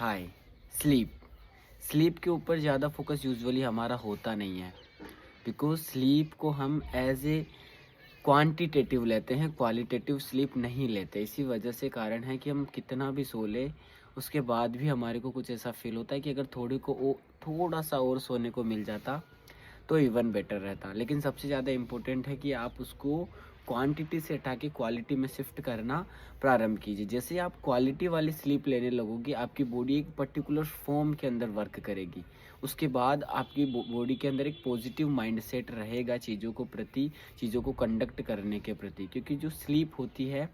हाय। Sleep sleep के ऊपर ज़्यादा फोकस यूजुअली हमारा होता नहीं है, बिकॉज स्लीप को हम एज ए क्वांटिटेटिव लेते हैं, क्वालिटेटिव स्लीप नहीं लेते। इसी वजह से कारण है कि हम कितना भी सो ले, उसके बाद भी हमारे को कुछ ऐसा फील होता है कि अगर थोड़ा सा और सोने को मिल जाता तो इवन बेटर रहता। लेकिन सबसे ज़्यादा इम्पोर्टेंट है कि आप उसको क्वांटिटी से हटा के क्वालिटी में शिफ्ट करना प्रारंभ कीजिए। जैसे आप क्वालिटी वाली स्लीप लेने लगोगे, आपकी बॉडी एक पर्टिकुलर फॉर्म के अंदर वर्क करेगी। उसके बाद आपकी बॉडी के अंदर एक पॉजिटिव माइंडसेट रहेगा चीज़ों को प्रति, चीज़ों को कंडक्ट करने के प्रति, क्योंकि जो स्लीप होती है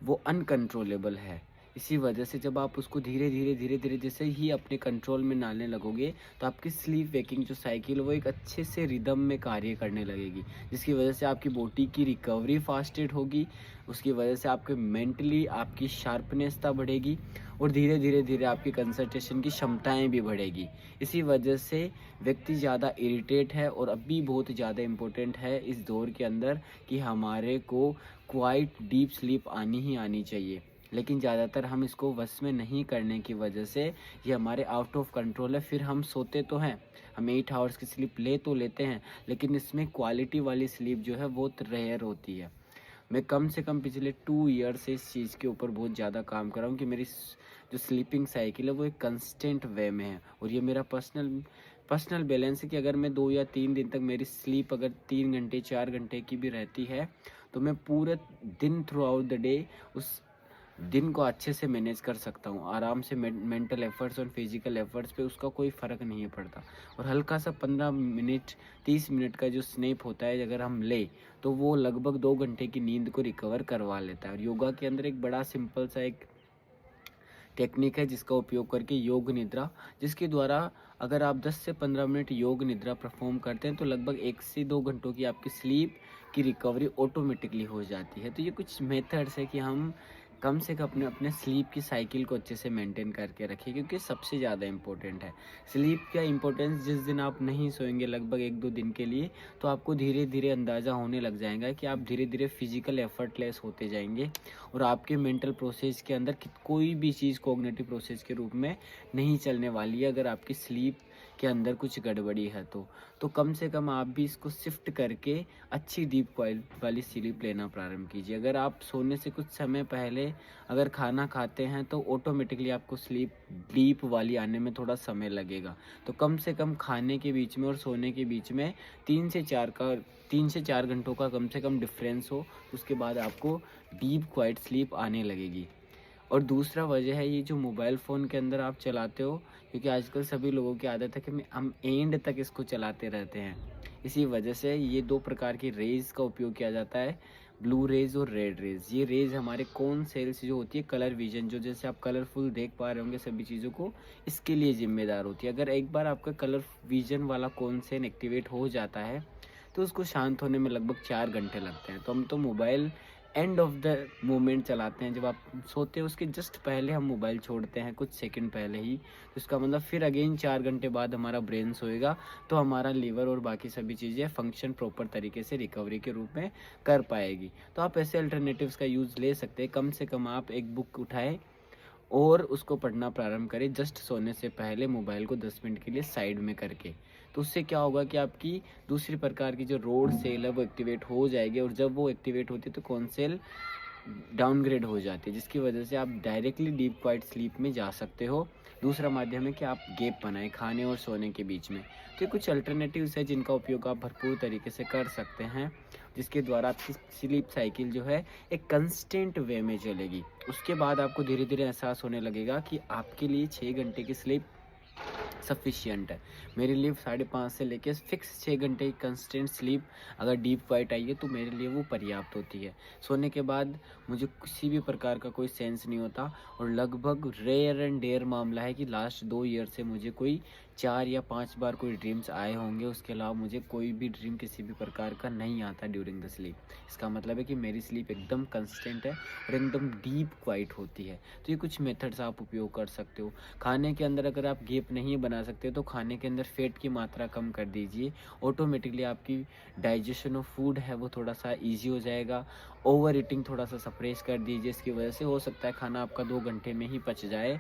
वो अनकंट्रोलेबल है। इसी वजह से जब आप उसको धीरे-धीरे जैसे ही अपने कंट्रोल में लाने लगोगे, तो आपकी स्लीप वेकिंग जो साइकिल है वो एक अच्छे से रिदम में कार्य करने लगेगी। जिसकी वजह से आपकी बॉडी की रिकवरी फास्टेड होगी, उसकी वजह से आपके मेंटली आपकी शार्पनेसता बढ़ेगी और धीरे-धीरे आपकी कंसंट्रेशन की क्षमताएँ भी बढ़ेगी। इसी वजह से व्यक्ति ज़्यादा इरिटेट है और अभी बहुत ज़्यादा इम्पोर्टेंट है इस दौर के अंदर कि हमारे को क्वाइट डीप स्लीप आनी ही आनी चाहिए। लेकिन ज़्यादातर हम इसको वश में नहीं करने की वजह से ये हमारे आउट ऑफ कंट्रोल है। फिर हम सोते तो हैं, हम 8 आवर्स की स्लीप ले तो लेते हैं, लेकिन इसमें क्वालिटी वाली स्लीप जो है वो रेयर होती है। मैं कम से कम पिछले 2 ईयर से इस चीज़ के ऊपर बहुत ज़्यादा काम कर रहा हूँ कि मेरी जो स्लीपिंग साइकिल है वो एक कंस्टेंट वे में है। और ये मेरा पर्सनल बैलेंस है कि अगर मैं 2 या 3 दिन तक मेरी स्लीप अगर 3 घंटे 4 घंटे की भी रहती है, तो मैं पूरे दिन थ्रू आउट द डे उस दिन को अच्छे से मैनेज कर सकता हूँ। आराम से मेंटल एफर्ट्स और फिजिकल एफर्ट्स पे उसका कोई फ़र्क नहीं पड़ता। और हल्का सा 15 मिनट 30 मिनट का जो स्नैप होता है अगर हम ले, तो वो लगभग 2 घंटे की नींद को रिकवर करवा लेता है। और योगा के अंदर एक बड़ा सिंपल सा एक टेक्निक है जिसका उपयोग करके योग निद्रा, जिसके द्वारा अगर आप 10 से 15 मिनट योग निद्रा परफॉर्म करते हैं तो लगभग 1 से 2 घंटों की आपकी स्लीप की रिकवरी ऑटोमेटिकली हो जाती है। तो ये कुछ मेथड्स है कि हम कम से कम अपने अपने स्लीप की साइकिल को अच्छे से मेंटेन करके रखें, क्योंकि सबसे ज़्यादा इम्पोर्टेंट है। स्लीप का इम्पोर्टेंस जिस दिन आप नहीं सोएंगे लगभग 1-2 दिन के लिए, तो आपको धीरे-धीरे अंदाज़ा होने लग जाएगा कि आप धीरे-धीरे फिजिकल एफर्टलेस होते जाएंगे और आपके मेंटल प्रोसेस के अंदर कोई भी चीज़ कॉग्निटिव प्रोसेस के रूप में नहीं चलने वाली है अगर आपकी स्लीप के अंदर कुछ गड़बड़ी है तो कम से कम आप भी इसको शिफ्ट करके अच्छी डीप वाली स्लीप लेना प्रारंभ कीजिए। अगर आप सोने से कुछ समय पहले अगर खाना खाते हैं तो ऑटोमेटिकली आपको स्लीप डीप वाली आने में थोड़ा समय लगेगा। तो कम से कम खाने के बीच में और सोने के बीच में 3 से 4 घंटों का कम से कम डिफरेंस हो, उसके बाद आपको डीप क्वाइट स्लीप आने लगेगी। और दूसरा वजह है ये जो मोबाइल फ़ोन के अंदर आप चलाते हो, क्योंकि आजकल सभी लोगों की आदत है कि हम एंड तक इसको चलाते रहते हैं। इसी वजह से ये 2 प्रकार की रेज़ का उपयोग किया जाता है, ब्लू रेज़ और रेड रेज़। ये रेज़ हमारे कोन सेल्स जो होती है, कलर विज़न जो जैसे आप कलरफुल देख पा रहे होंगे सभी चीज़ों को, इसके लिए ज़िम्मेदार होती है। अगर एक बार आपका कलर विज़न वाला कोन सेल एक्टिवेट हो जाता है, तो उसको शांत होने में लगभग 4 घंटे लगते हैं। तो हम तो mobile end of the moment चलाते हैं, जब आप सोते हो उसके जस्ट पहले हम मोबाइल छोड़ते हैं, कुछ सेकंड पहले ही। तो इसका मतलब फिर अगेन 4 घंटे बाद हमारा ब्रेन सोएगा, तो हमारा लीवर और बाकी सभी चीज़ें फंक्शन प्रॉपर तरीके से रिकवरी के रूप में कर पाएगी। तो आप ऐसे अल्टरनेटिव्स का यूज़ ले सकते हैं। कम से कम आप एक बुक उठाएँ और उसको पढ़ना प्रारंभ करें जस्ट सोने से पहले, मोबाइल को 10 मिनट के लिए साइड में करके। तो उससे क्या होगा कि आपकी दूसरी प्रकार की जो रोड सेल है वो एक्टिवेट हो जाएगी, और जब वो एक्टिवेट होती है तो कौन सेल डाउनग्रेड हो जाती है, जिसकी वजह से आप डायरेक्टली डीप क्वाइट स्लीप में जा सकते हो। दूसरा माध्यम है कि आप गैप बनाएं खाने और सोने के बीच में। तो ये कुछ अल्टरनेटिव्स है जिनका उपयोग आप भरपूर तरीके से कर सकते हैं, जिसके द्वारा आपकी स्लीप साइकिल जो है एक कंस्टेंट वे में चलेगी। उसके बाद आपको धीरे-धीरे एहसास होने लगेगा कि आपके लिए 6 घंटे की स्लीप सफिशिएंट है। मेरे लिए 5.5 से लेके फिक्स 6 घंटे की कंस्टेंट स्लीप अगर डीप क्वाइट आई है तो मेरे लिए वो पर्याप्त होती है। सोने के बाद मुझे किसी भी प्रकार का कोई सेंस नहीं होता, और लगभग रेयर एंड डेयर मामला है कि लास्ट 2 ईयर से मुझे कोई 4 या 5 बार कोई ड्रीम्स आए होंगे। उसके अलावा मुझे कोई भी ड्रीम किसी भी प्रकार का नहीं आता ड्यूरिंग द स्लीप। इसका मतलब है कि मेरी स्लीप एकदम कंसिस्टेंट है और एकदम डीप क्वाइट होती है। तो ये कुछ मेथड्स आप उपयोग कर सकते हो। खाने के अंदर अगर आप गैप नहीं बना सकते तो खाने के अंदर फैट की मात्रा कम कर दीजिए। ऑटोमेटिकली आपकी डाइजेशन ऑफ फूड है वो थोड़ा सा ईज़ी हो जाएगा। ओवर ईटिंग थोड़ा सा सप्रेस कर दीजिए, इसकी वजह से हो सकता है खाना आपका 2 घंटे में ही पच जाए।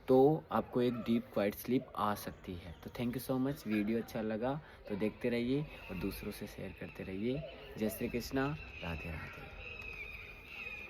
तो आपको एक डीप क्वाइट स्लीप आ सकती है। तो thank you so much. Video अच्छा लगा तो देखते रहिए और दूसरों से शेयर करते रहिए। जय श्री कृष्णा, राधे राधे।